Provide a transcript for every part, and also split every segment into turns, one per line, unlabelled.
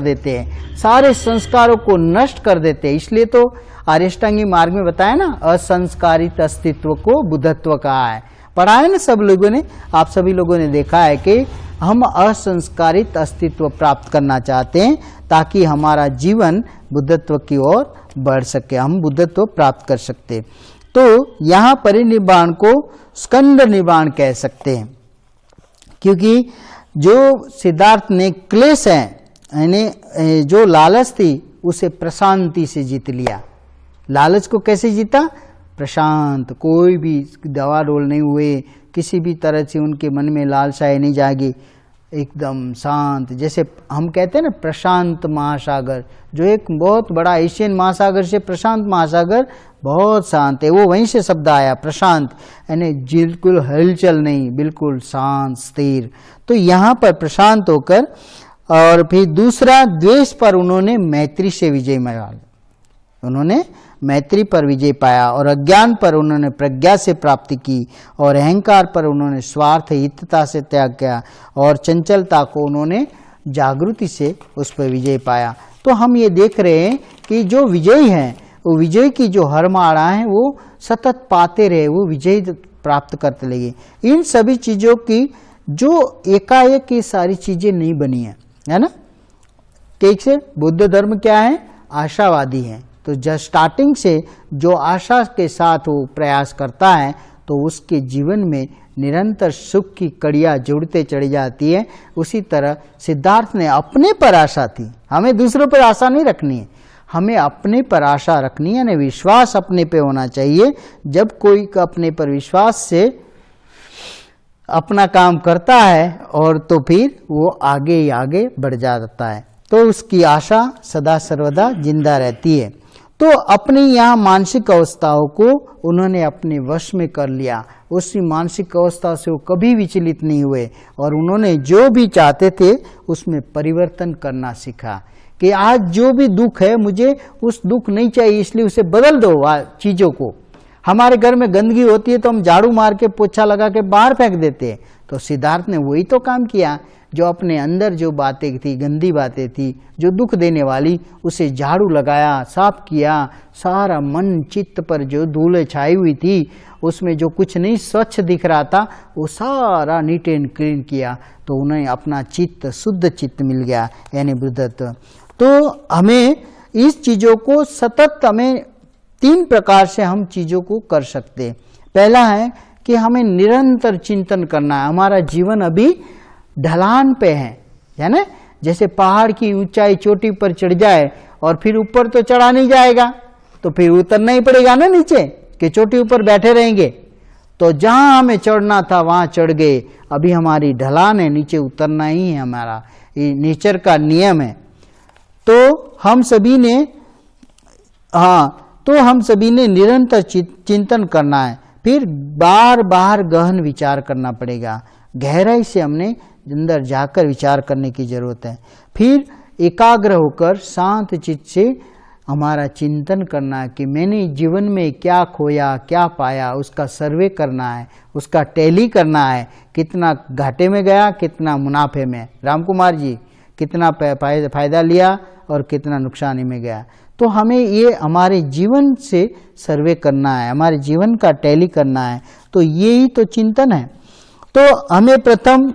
देते हैं, सारे संस्कारों को नष्ट कर देते हैं। इसलिए तो आर्यष्टांगी मार्ग में बताया ना, असंस्कारित अस्तित्व को बुद्धत्व कहा है। पढ़ा है ना सब लोगों ने, आप सभी लोगों ने देखा है कि हम असंस्कारित अस्तित्व प्राप्त करना चाहते हैं ताकि हमारा जीवन बुद्धत्व की ओर बढ़ सके, हम बुद्धत्व प्राप्त कर सकते। तो यहाँ परिनिर्वाण को स्कंद निर्वाण कह सकते हैं, क्योंकि जो सिद्धार्थ ने क्लेश है, यानी जो लालच थी, उसे प्रशांति से जीत लिया। लालच को कैसे जीता? प्रशांत, कोई भी दवा डोल नहीं हुए, किसी भी तरह से उनके मन में लालसाएं नहीं जागी, एकदम शांत। जैसे हम कहते हैं ना प्रशांत महासागर, जो एक बहुत बड़ा एशियन महासागर से प्रशांत महासागर बहुत शांत है, वो वहीं से शब्द आया प्रशांत, यानी बिल्कुल हलचल नहीं, बिल्कुल शांत स्थिर। तो यहाँ पर प्रशांत होकर, और फिर दूसरा द्वेष पर उन्होंने मैत्री से विजय पाया, उन्होंने मैत्री पर विजय पाया, और अज्ञान पर उन्होंने प्रज्ञा से प्राप्ति की, और अहंकार पर उन्होंने स्वार्थ हितता से त्याग किया, और चंचलता को उन्होंने जागृति से उस पर विजय पाया। तो हम ये देख रहे हैं कि जो विजयी हैं, वो विजय की जो हरमाड़ा है वो सतत पाते रहे, वो विजय प्राप्त करते लगे। इन सभी चीजों की जो एकाएक ये सारी चीजें नहीं बनी है ना। ठीक से बुद्ध धर्म क्या है? आशावादी है। तो जब स्टार्टिंग से जो आशा के साथ वो प्रयास करता है, तो उसके जीवन में निरंतर सुख की कड़ियाँ जुड़ते चढ़ी जाती है। उसी तरह सिद्धार्थ ने अपने पर आशा थी, हमें दूसरों पर आशा नहीं रखनी है, हमें अपने पर आशा रखनी है, यानी विश्वास अपने पे होना चाहिए। जब कोई अपने पर विश्वास से अपना काम करता है, और तो फिर वो आगे ही आगे बढ़ जाता है, तो उसकी आशा सदा सर्वदा जिंदा रहती है। तो अपनी यहाँ मानसिक अवस्थाओं को उन्होंने अपने वश में कर लिया, उसी मानसिक अवस्था से वो कभी विचलित नहीं हुए, और उन्होंने जो भी चाहते थे उसमें परिवर्तन करना सीखा कि आज जो भी दुख है, मुझे उस दुख नहीं चाहिए, इसलिए उसे बदल दो चीजों को। हमारे घर में गंदगी होती है तो हम झाड़ू मार के पोछा लगा के बाहर फेंक देते हैं। तो सिद्धार्थ ने वही तो काम किया, जो अपने अंदर जो बातें थी, गंदी बातें थी, जो दुख देने वाली, उसे झाड़ू लगाया, साफ किया। सारा मन चित्त पर जो धूल छाई हुई थी, उसमें जो कुछ नहीं स्वच्छ दिख रहा था, वो सारा नीट एंड क्लीन किया, तो उन्हें अपना चित्त शुद्ध चित्त मिल गया, यानी बुद्धत्व। तो हमें इस चीजों को सतत, हमें 3 प्रकार से हम चीजों को कर सकते। पहला है कि हमें निरंतर चिंतन करना है। हमारा जीवन अभी ढलान पे है ना, जैसे पहाड़ की ऊंचाई चोटी पर चढ़ जाए और फिर ऊपर तो चढ़ा नहीं जाएगा, तो फिर उतरना ही पड़ेगा ना नीचे, कि चोटी ऊपर बैठे रहेंगे। तो जहां हमें चढ़ना था वहां चढ़ गए, अभी हमारी ढलान है, नीचे उतरना ही है, हमारा ये नेचर का नियम है। तो हम सभी ने निरंतर चिंतन करना है। फिर बार बार गहन विचार करना पड़ेगा, गहराई से हमने अंदर जाकर विचार करने की जरूरत है। फिर एकाग्र होकर शांत चित्त से हमारा चिंतन करना है कि मैंने जीवन में क्या खोया, क्या पाया, उसका सर्वे करना है, उसका टैली करना है, कितना घाटे में गया, कितना मुनाफे में। राम कुमार जी, कितना फायदा लिया और कितना नुकसानी में गया। तो हमें ये हमारे जीवन से सर्वे करना है, हमारे जीवन का टैली करना है। तो यही तो चिंतन है। तो हमें प्रथम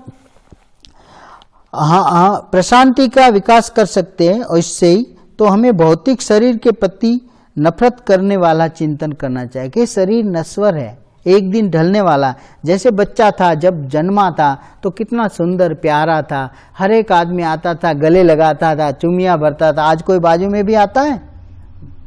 प्रशांति का विकास कर सकते हैं, और इससे ही तो हमें भौतिक शरीर के प्रति नफरत करने वाला चिंतन करना चाहिए कि शरीर नश्वर है, एक दिन ढलने वाला। जैसे बच्चा था, जब जन्मा था तो कितना सुंदर प्यारा था, हर एक आदमी आता था, गले लगाता था, चुमिया भरता था। आज कोई बाजू में भी आता है,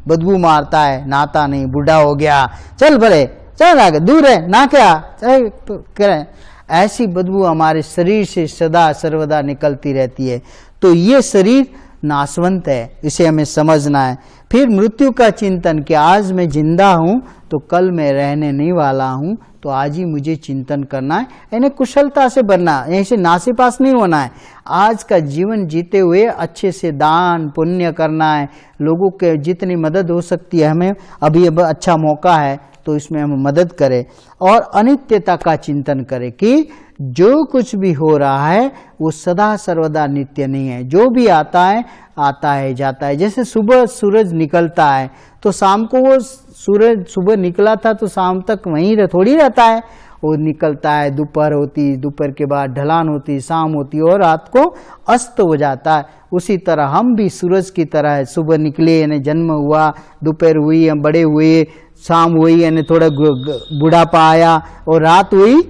बदबू मारता है, नहाता नहीं, बूढ़ा हो गया, चल भले चल आगे, दूर है ना, क्या करें। ऐसी बदबू हमारे शरीर से सदा सर्वदा निकलती रहती है। तो ये शरीर नाशवंत है, इसे हमें समझना है। फिर मृत्यु का चिंतन कि आज मैं जिंदा हूं तो कल मैं रहने नहीं वाला हूं, तो आज ही मुझे चिंतन करना है, यानी कुशलता से बनना, ऐसे नासीपास नहीं होना है। आज का जीवन जीते हुए अच्छे से दान पुण्य करना है, लोगों के जितनी मदद हो सकती है, हमें अभी अब अच्छा मौका है तो इसमें हम मदद करें। और अनित्यता का चिंतन करें कि जो कुछ भी हो रहा है वो सदा सर्वदा नित्य नहीं है, जो भी आता है आता है जाता है। जैसे सुबह सूरज निकलता है तो शाम को वो सूरज सुबह निकला था तो शाम तक वहीं थोड़ी रहता है, वो निकलता है, दोपहर होती, दोपहर के बाद ढलान होती, शाम होती और रात को अस्त हो जाता है। उसी तरह हम भी सूरज की तरह है, सुबह निकले यानी जन्म हुआ, दोपहर हुई, हम बड़े हुए, शाम हुई यानी थोड़ा बुढ़ापा आया और रात हुई,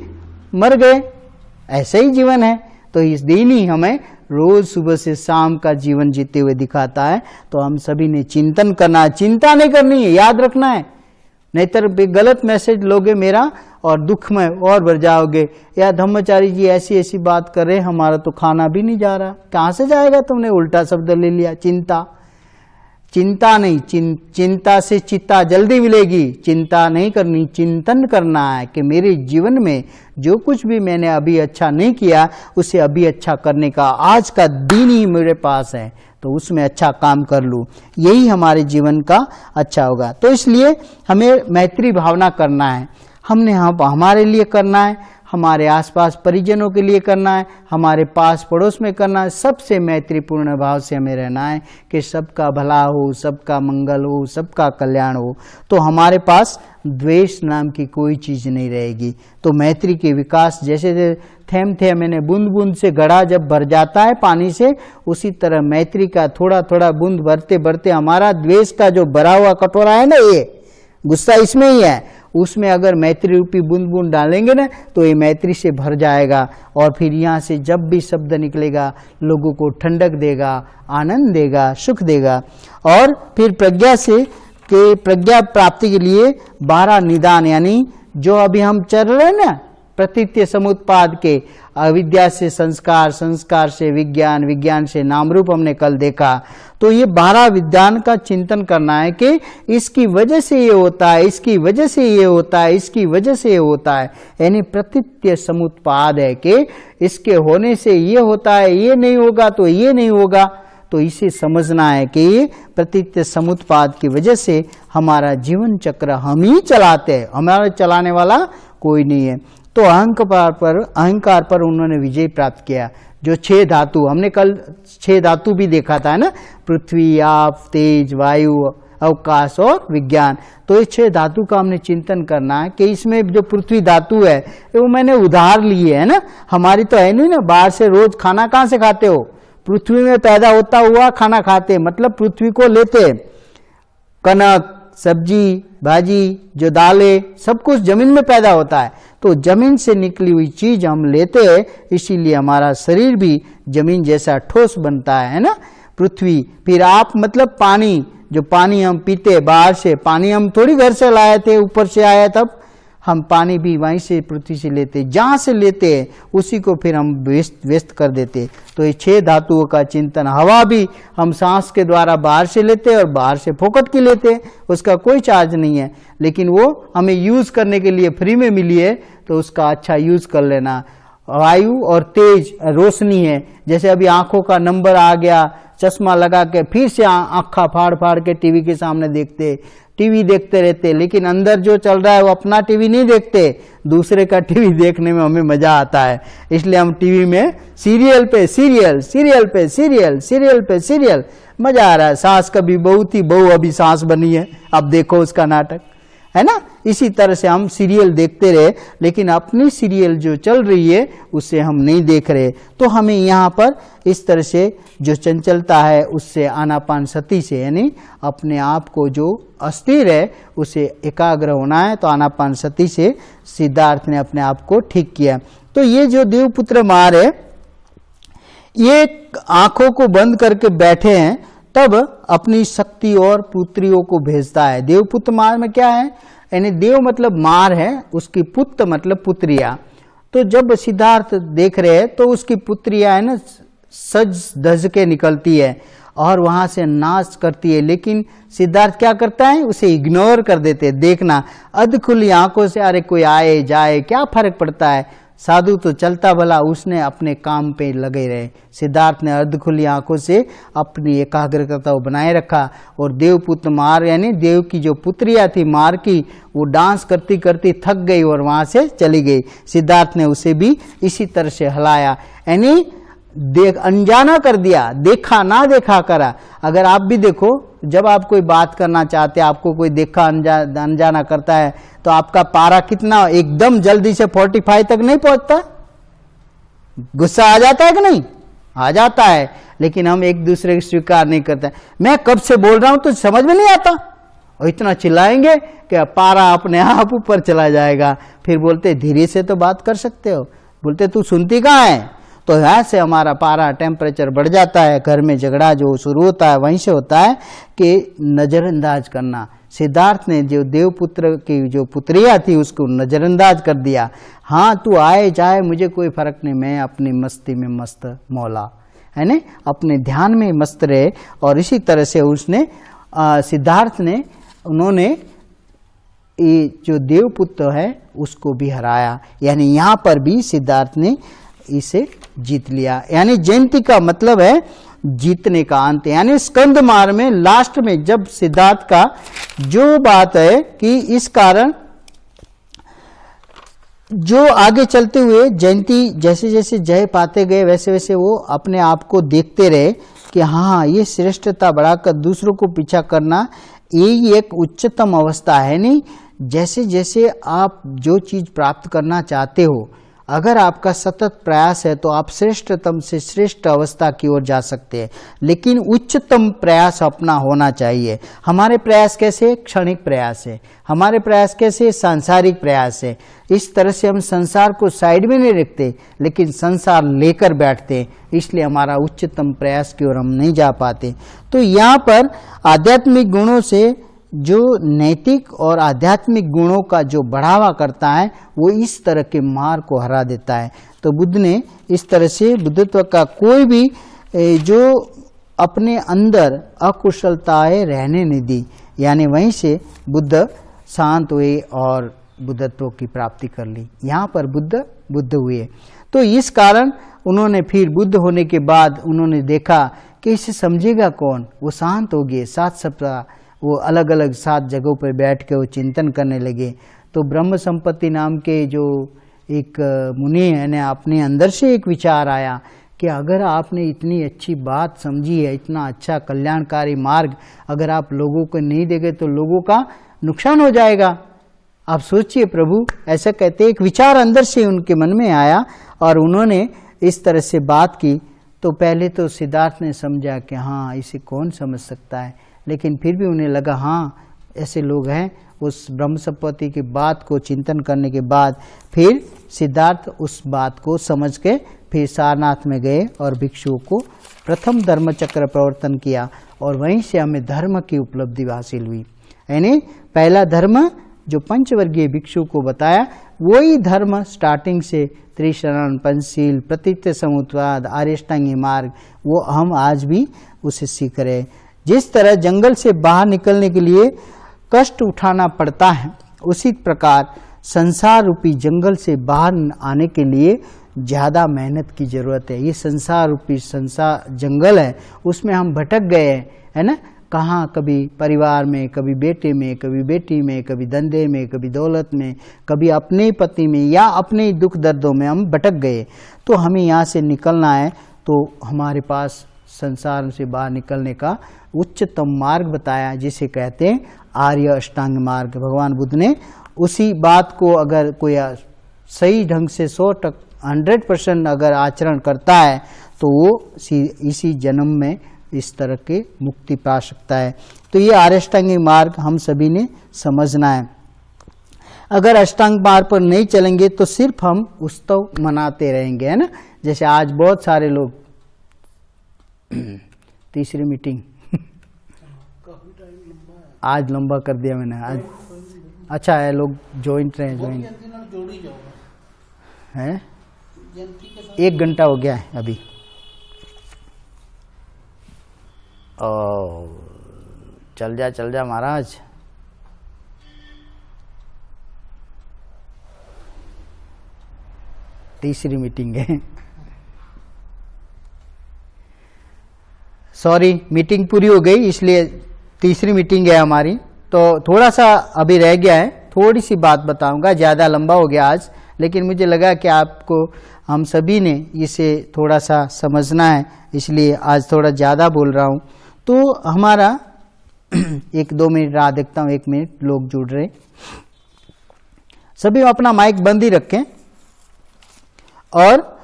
मर गए। ऐसा ही जीवन है। तो इस दिन ही हमें रोज सुबह से शाम का जीवन जीते हुए दिखाता है। तो हम सभी ने चिंतन करना है, चिंता नहीं करनी है, याद रखना है, नहीं तो गलत मैसेज लोगे मेरा और दुख में और बढ़ जाओगे। या धम्मचारी जी ऐसी ऐसी बात कर रहे, हमारा तो खाना भी नहीं जा रहा। कहाँ से जाएगा? तुमने उल्टा शब्द ले लिया। चिंता, चिंता नहीं, चिंता से चित्ता जल्दी मिलेगी। चिंता नहीं करनी, चिंतन करना है कि मेरे जीवन में जो कुछ भी मैंने अभी अच्छा नहीं किया उसे अभी अच्छा करने का आज का दिन ही मेरे पास है, तो उसमें अच्छा काम कर लूँ, यही हमारे जीवन का अच्छा होगा। तो इसलिए हमें मैत्री भावना करना है। हमने हमारे लिए करना है, हमारे आसपास परिजनों के लिए करना है, हमारे पास पड़ोस में करना है। सबसे मैत्रीपूर्ण भाव से हमें रहना है कि सबका भला हो, सबका मंगल हो, सबका कल्याण हो। तो हमारे पास द्वेष नाम की कोई चीज नहीं रहेगी। तो मैत्री के विकास जैसे थेम थे मैंने बूंद बूंद से घड़ा जब भर जाता है पानी से, उसी तरह मैत्री का थोड़ा थोड़ा बूंद भरते भरते हमारा द्वेष का जो भरा हुआ कटोरा है ना, ये गुस्सा इसमें ही है, उसमें अगर मैत्री रूपी बूंद बूंद डालेंगे ना तो ये मैत्री से भर जाएगा। और फिर यहाँ से जब भी शब्द निकलेगा लोगों को ठंडक देगा, आनंद देगा, सुख देगा। और फिर प्रज्ञा से के प्रज्ञा प्राप्ति के लिए 12 निदान, यानी जो अभी हम चल रहे हैं ना, प्रतीत्य समुत्पाद के, अविद्या से संस्कार, संस्कार से विज्ञान, विज्ञान से नाम रूप हमने कल देखा। तो ये 12 विज्ञान का चिंतन करना है कि इसकी वजह से ये होता है, इसकी वजह से ये होता है, इसकी वजह से ये होता है। यानी प्रतीत्य समुत्पाद है कि इसके होने से ये होता है, ये नहीं होगा तो ये नहीं होगा। तो इसे समझना है कि ये प्रतीत्य समुत्पाद की वजह से हमारा जीवन चक्र हम ही चलाते हैं, हमारा चलाने वाला कोई नहीं है। तो अहंकार पर उन्होंने विजय प्राप्त किया। जो 6 धातु हमने कल 6 धातु भी देखा था ना, पृथ्वी, आप, तेज, वायु, अवकाश और विज्ञान। तो ये 6 धातु का हमने चिंतन करना है कि इसमें जो पृथ्वी धातु है वो मैंने उधार ली है ना, हमारी तो है नहीं ना। बाहर से रोज खाना कहाँ से खाते हो? पृथ्वी में पैदा होता हुआ खाना खाते, मतलब पृथ्वी को लेते, कनक, सब्जी, भाजी, जो दालें, सब कुछ जमीन में पैदा होता है। तो जमीन से निकली हुई चीज हम लेते हैं, इसीलिए हमारा शरीर भी जमीन जैसा ठोस बनता है ना, पृथ्वी। फिर आप मतलब पानी, जो पानी हम पीते बाहर से, पानी हम थोड़ी घर से लाए थे, ऊपर से आया, तब हम पानी भी वहीं से पृथ्वी से लेते, जहां से लेते हैं उसी को फिर हम व्यस्त कर देते। तो ये 6 धातुओं का चिंतन। हवा भी हम सांस के द्वारा बाहर से लेते हैं और बाहर से फोकट की लेते हैं, उसका कोई चार्ज नहीं है, लेकिन वो हमें यूज करने के लिए फ्री में मिली है, तो उसका अच्छा यूज कर लेना। वायु और तेज रोशनी है, जैसे अभी आंखों का नंबर आ गया, चश्मा लगा के फिर से आंखा फाड़ फाड़ के टीवी के सामने टीवी देखते रहते, लेकिन अंदर जो चल रहा है वो अपना टीवी नहीं देखते, दूसरे का टीवी देखने में हमें मजा आता है। इसलिए हम टीवी में सीरियल पे सीरियल, सीरियल पे सीरियल, सीरियल पे सीरियल, मजा आ रहा है। सास कभी बहू थी, बहू अभी सास बनी है, अब देखो उसका नाटक, है ना। इसी तरह से हम सीरियल देखते रहे, लेकिन अपनी सीरियल जो चल रही है उसे हम नहीं देख रहे। तो हमें यहाँ पर इस तरह से जो चंचलता है उससे आनापान सती से, यानी अपने आप को जो अस्थिर है उसे एकाग्र होना है। तो आनापान सती से सिद्धार्थ ने अपने आप को ठीक किया। तो ये जो देवपुत्र मार है, ये आंखों को बंद करके बैठे हैं, तब अपनी शक्ति और पुत्रियों को भेजता है। देवपुत्र मार में क्या है, यानी देव मतलब मार है, उसकी पुत्र मतलब पुत्रिया। तो जब सिद्धार्थ देख रहे हैं तो उसकी पुत्रिया है ना सज धज के निकलती है और वहां से नाच करती है, लेकिन सिद्धार्थ क्या करता है, उसे इग्नोर कर देते। देखना अध खुली आंखों से, अरे कोई आए जाए क्या फर्क पड़ता है, साधु तो चलता भला, उसने अपने काम पे लगे रहे। सिद्धार्थ ने अर्ध खुली आंखों से अपनी एकाग्रता को बनाए रखा। और देवपुत्र मार यानी देव की जो पुत्रिया थी मार की, वो डांस करती करती थक गई और वहां से चली गई। सिद्धार्थ ने उसे भी इसी तरह से हिलाया। यानी अनजाना कर दिया, देखा ना देखा करा। अगर आप भी देखो, जब आप कोई बात करना चाहते हैं, आपको कोई देखा अनजाना करता है, तो आपका पारा कितना एकदम जल्दी से 45 तक नहीं पहुंचता? गुस्सा आ जाता है कि नहीं? आ जाता है। लेकिन हम एक दूसरे को स्वीकार नहीं करते। मैं कब से बोल रहा हूं तो समझ में नहीं आता, और इतना चिल्लाएंगे कि पारा अपने आप ऊपर चला जाएगा। फिर बोलते धीरे से तो बात कर सकते हो, बोलते तू सुनती कहाँ है? तो यहाँ से हमारा पारा टेम्परेचर बढ़ जाता है। घर में झगड़ा जो शुरू होता है वहीं से होता है कि नजरअंदाज करना। सिद्धार्थ ने जो देवपुत्र की जो पुत्रिया थी उसको नजरअंदाज कर दिया। हाँ, तू आए जाए मुझे कोई फर्क नहीं, मैं अपनी मस्ती में मस्त मौला, है ना, अपने ध्यान में मस्त रहे। और इसी तरह से उसने सिद्धार्थ ने, उन्होंने ये जो देवपुत्र है उसको भी हराया। यानी यहाँ पर भी सिद्धार्थ ने इसे जीत लिया। यानी जयंती का मतलब है जीतने का अंत। यानी स्कंद मार्ग में लास्ट में जब सिद्धार्थ का जो बात है कि इस कारण जो आगे चलते हुए जयंती जैसे जैसे जय पाते गए वैसे वैसे वो अपने आप को देखते रहे कि हाँ, ये श्रेष्ठता बढ़ाकर दूसरों को पीछा करना यही एक उच्चतम अवस्था है। नहीं, जैसे जैसे आप जो चीज प्राप्त करना चाहते हो, अगर आपका सतत प्रयास है तो आप श्रेष्ठतम से श्रेष्ठ अवस्था की ओर जा सकते हैं। लेकिन उच्चतम प्रयास अपना होना चाहिए। हमारे प्रयास कैसे? क्षणिक प्रयास है। हमारे प्रयास कैसे? सांसारिक प्रयास है। इस तरह से हम संसार को साइड में नहीं रखते, लेकिन संसार लेकर बैठते हैं, इसलिए हमारा उच्चतम प्रयास की ओर हम नहीं जा पाते। तो यहाँ पर आध्यात्मिक गुणों से जो नैतिक और आध्यात्मिक गुणों का जो बढ़ावा करता है वो इस तरह के मार्ग को हरा देता है। तो बुद्ध ने इस तरह से बुद्धत्व का कोई भी जो अपने अंदर अकुशलताएं रहने नहीं दी, यानी वहीं से बुद्ध शांत हुए और बुद्धत्व की प्राप्ति कर ली। यहाँ पर बुद्ध हुए। तो इस कारण उन्होंने फिर बुद्ध होने के बाद उन्होंने देखा कि इसे समझेगा कौन। वो शांत हो गए। 7 सप्ताह वो अलग अलग 7 जगहों पर बैठ के वो चिंतन करने लगे। तो ब्रह्म संपत्ति नाम के जो एक मुनि है ने अपने अंदर से एक विचार आया कि अगर आपने इतनी अच्छी बात समझी है, इतना अच्छा कल्याणकारी मार्ग अगर आप लोगों को नहीं देंगे तो लोगों का नुकसान हो जाएगा। आप सोचिए प्रभु, ऐसा कहते एक विचार अंदर से उनके मन में आया और उन्होंने इस तरह से बात की। तो पहले तो सिद्धार्थ ने समझा कि हाँ, इसे कौन समझ सकता है, लेकिन फिर भी उन्हें लगा हाँ ऐसे लोग हैं। उस ब्रह्म संपत्ति की बात को चिंतन करने के बाद फिर सिद्धार्थ उस बात को समझ के फिर सारनाथ में गए और भिक्षुओं को प्रथम धर्म चक्र प्रवर्तन किया और वहीं से हमें धर्म की उपलब्धि हासिल हुई। यानी पहला धर्म जो पंचवर्गीय भिक्षु को बताया वही धर्म स्टार्टिंग से त्रिशरण, पंचशील, प्रतित्य समुत्वाद, आर्यष्टांगी मार्ग वो हम आज भी उसे सीख रहे। जिस तरह जंगल से बाहर निकलने के लिए कष्ट उठाना पड़ता है, उसी प्रकार संसार रूपी जंगल से बाहर आने के लिए ज़्यादा मेहनत की ज़रूरत है। ये संसार रूपी जंगल है, उसमें हम भटक गए हैं, है ना। कहाँ कभी परिवार में, कभी बेटे में, कभी बेटी में, कभी धंधे में, कभी दौलत में, कभी अपने पति में या अपने दुख दर्दों में हम भटक गए। तो हमें यहाँ से निकलना है, तो हमारे पास संसार से बाहर निकलने का उच्चतम मार्ग बताया जिसे कहते हैं आर्य अष्टांग मार्ग। भगवान बुद्ध ने उसी बात को अगर कोई सही ढंग से 100% अगर आचरण करता है तो वो इसी जन्म में इस तरह के मुक्ति पा सकता है। तो ये आर्य अष्टांगिक मार्ग हम सभी ने समझना है। अगर अष्टांग मार्ग पर नहीं चलेंगे तो सिर्फ हम उत्सव मनाते रहेंगे, है ना। जैसे आज बहुत सारे लोग तीसरी मीटिंग आज लंबा कर दिया मैंने आज। अच्छा है, लोग ज्वाइंट रहे, ज्वाइंट है। 1 घंटा हो गया है अभी। ओ चल जा महाराज। तीसरी मीटिंग है। सॉरी, मीटिंग पूरी हो गई इसलिए तीसरी मीटिंग है हमारी। तो थोड़ा सा अभी रह गया है, थोड़ी सी बात बताऊंगा, ज़्यादा लंबा हो गया आज, लेकिन मुझे लगा कि आपको हम सभी ने इसे थोड़ा सा समझना है, इसलिए आज थोड़ा ज़्यादा बोल रहा हूँ। तो हमारा 1-2 मिनट राह देखता हूँ, 1 मिनट लोग जुड़ रहे। सभी अपना माइक बंद ही रखें और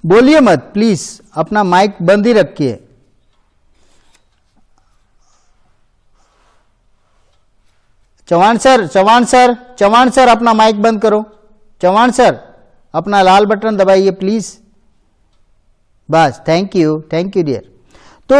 बोलिए मत, प्लीज अपना माइक बंद ही रखिए। चौहान सर अपना माइक बंद करो। चौहान सर अपना लाल बटन दबाइए प्लीज। बस, थैंक यू डियर। तो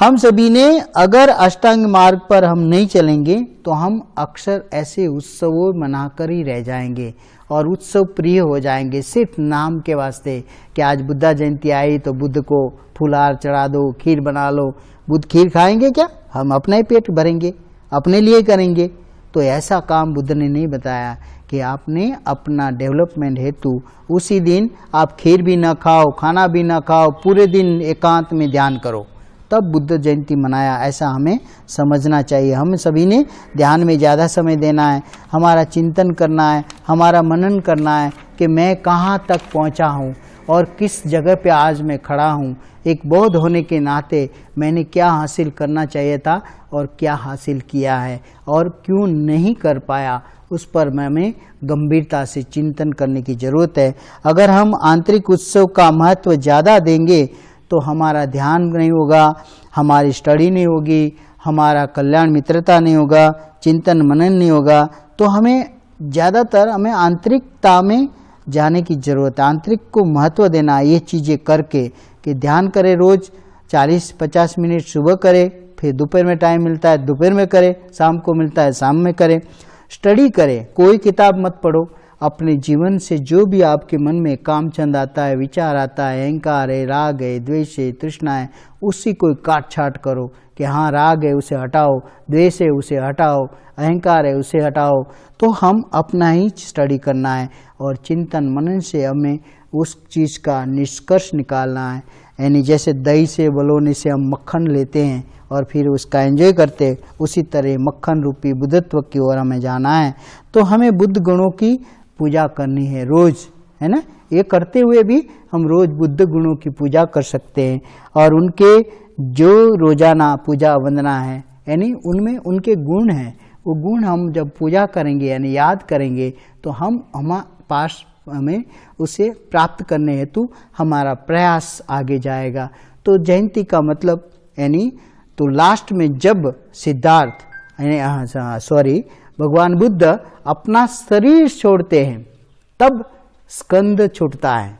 हम सभी ने अगर अष्टांग मार्ग पर हम नहीं चलेंगे तो हम अक्सर ऐसे उत्सवों मनाकर ही रह जाएंगे और उत्सव प्रिय हो जाएंगे, सिर्फ नाम के वास्ते कि आज बुद्धा जयंती आई तो बुद्ध को फुलहार चढ़ा दो, खीर बना लो। बुद्ध खीर खाएंगे क्या? हम अपना ही पेट भरेंगे, अपने लिए करेंगे। तो ऐसा काम बुद्ध ने नहीं बताया कि आपने अपना डेवलपमेंट हेतु उसी दिन आप खीर भी ना खाओ, खाना भी ना खाओ, पूरे दिन एकांत में ध्यान करो, तब बुद्ध जयंती मनाया। ऐसा हमें समझना चाहिए। हम सभी ने ध्यान में ज़्यादा समय देना है, हमारा चिंतन करना है, हमारा मनन करना है कि मैं कहाँ तक पहुँचा हूँ और किस जगह पे आज मैं खड़ा हूँ। एक बौद्ध होने के नाते मैंने क्या हासिल करना चाहिए था और क्या हासिल किया है और क्यों नहीं कर पाया, उस पर हमें गंभीरता से चिंतन करने की ज़रूरत है। अगर हम आंतरिक उत्सव का महत्व ज़्यादा देंगे तो हमारा ध्यान नहीं होगा, हमारी स्टडी नहीं होगी, हमारा कल्याण मित्रता नहीं होगा, चिंतन मनन नहीं होगा। तो हमें आंतरिकता में जाने की ज़रूरत है, आंतरिक को महत्व देना। ये चीज़ें करके कि ध्यान करें, रोज़ 40-50 मिनट सुबह करें, फिर दोपहर में टाइम मिलता है दोपहर में करें, शाम को मिलता है शाम में करें। स्टडी करें, कोई किताब मत पढ़ो, अपने जीवन से जो भी आपके मन में कामचंद आता है, विचार आता है, अहंकार है, राग है, द्वेष है, तृष्णा है, उसी को काट छाट करो कि हाँ राग है उसे हटाओ, द्वेष है उसे हटाओ, अहंकार है उसे हटाओ। तो हम अपना ही स्टडी करना है और चिंतन मनन से हमें उस चीज़ का निष्कर्ष निकालना है। यानी जैसे दही से बलौने से हम मक्खन लेते हैं और फिर उसका एंजॉय करते हैं, उसी तरह मक्खन रूपी बुद्धत्व की ओर हमें जाना है। तो हमें बुद्ध गुणों की पूजा करनी है रोज, है ना। ये करते हुए भी हम रोज बुद्ध गुणों की पूजा कर सकते हैं और उनके जो रोजाना पूजा वंदना है यानी उनमें उनके गुण हैं, वो गुण हम जब पूजा करेंगे यानी याद करेंगे तो हमारे पास हमें उसे प्राप्त करने हेतु हमारा प्रयास आगे जाएगा। तो जयंती का मतलब यानी तो लास्ट में जब सिद्धार्थ भगवान बुद्ध अपना शरीर छोड़ते हैं तब स्कंद छूटता है,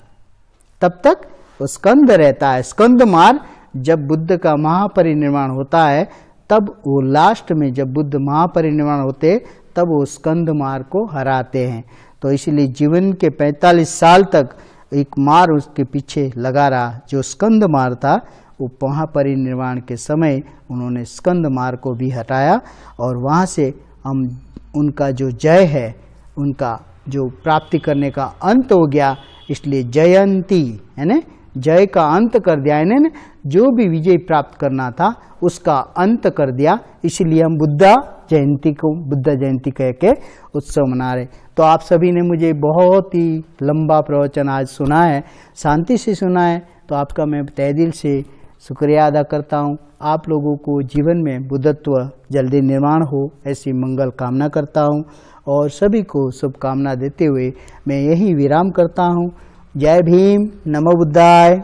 तब तक वो स्कंद रहता है। स्कंद मार्ग जब बुद्ध का महापरिनिर्वाण होता है तब वो लास्ट में जब बुद्ध महापरिनिर्वाण होते तब वो स्कंद मार्ग को हराते हैं। तो इसलिए जीवन के 45 साल तक एक मार्ग उसके पीछे लगा रहा, जो स्कंद मार्ग था वो महापरिनिर्वाण के समय उन्होंने स्कंद मार्ग को भी हटाया और वहाँ से हम उनका जो जय है, उनका जो प्राप्ति करने का अंत हो गया, इसलिए जयंती है ना, जय का अंत कर दिया इन्हें, जो भी विजय प्राप्त करना था उसका अंत कर दिया। इसलिए हम बुद्ध जयंती कह के उत्सव मना रहे। तो आप सभी ने मुझे बहुत ही लंबा प्रवचन आज सुना है, शांति से सुना है, तो आपका मैं तहे दिल से शुक्रिया अदा करता हूँ। आप लोगों को जीवन में बुद्धत्व जल्दी निर्माण हो ऐसी मंगल कामना करता हूँ और सभी को शुभकामना देते हुए मैं यही विराम करता हूँ। जय भीम, नमो बुद्धाय,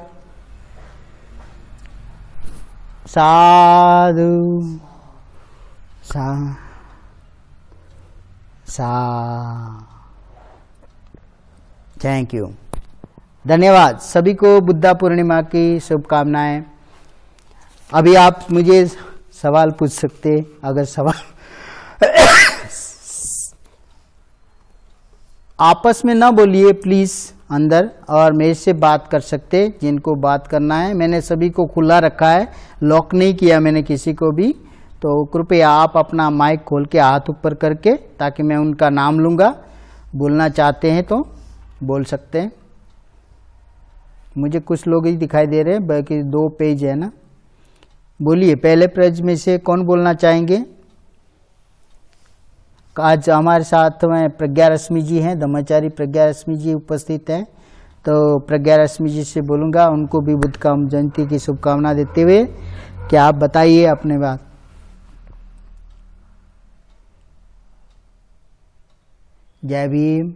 साधु थैंक यू, धन्यवाद। सभी को बुद्धा पूर्णिमा की शुभकामनाएं। अभी आप मुझे सवाल पूछ सकते, अगर सवाल आपस में ना बोलिए प्लीज अंदर, और मेरे से बात कर सकते जिनको बात करना है। मैंने सभी को खुला रखा है, लॉक नहीं किया मैंने किसी को भी। तो कृपया आप अपना माइक खोल के हाथ ऊपर करके, ताकि मैं उनका नाम लूँगा, बोलना चाहते हैं तो बोल सकते हैं। मुझे कुछ लोग ही दिखाई दे रहे हैं, बाकी 2 पेज है ना। बोलिए, पहले पेज में से कौन बोलना चाहेंगे? आज हमारे साथ में प्रज्ञा रश्मि जी हैं, ब्रह्मचारी प्रज्ञा रश्मि जी उपस्थित हैं। तो प्रज्ञा रश्मि जी से बोलूँगा, उनको भी बुद्ध काम जयंती की शुभकामना देते हुए कि आप बताइए अपने बात। जय भीम।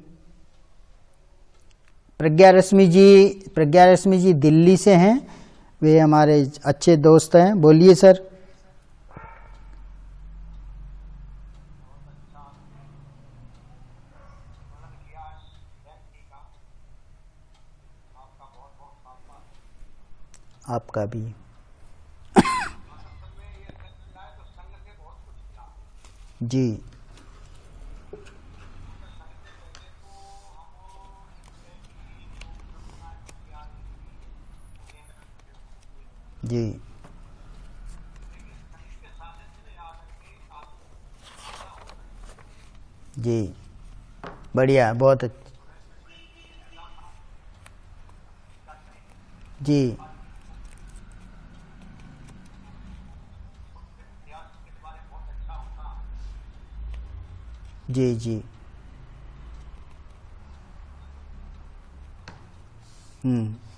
प्रज्ञा रश्मि जी दिल्ली से हैं, वे हमारे अच्छे दोस्त हैं। बोलिए सर। आपका भी। जी जी जी, बढ़िया, बहुत अच्छा। जी जी जी। हम्म।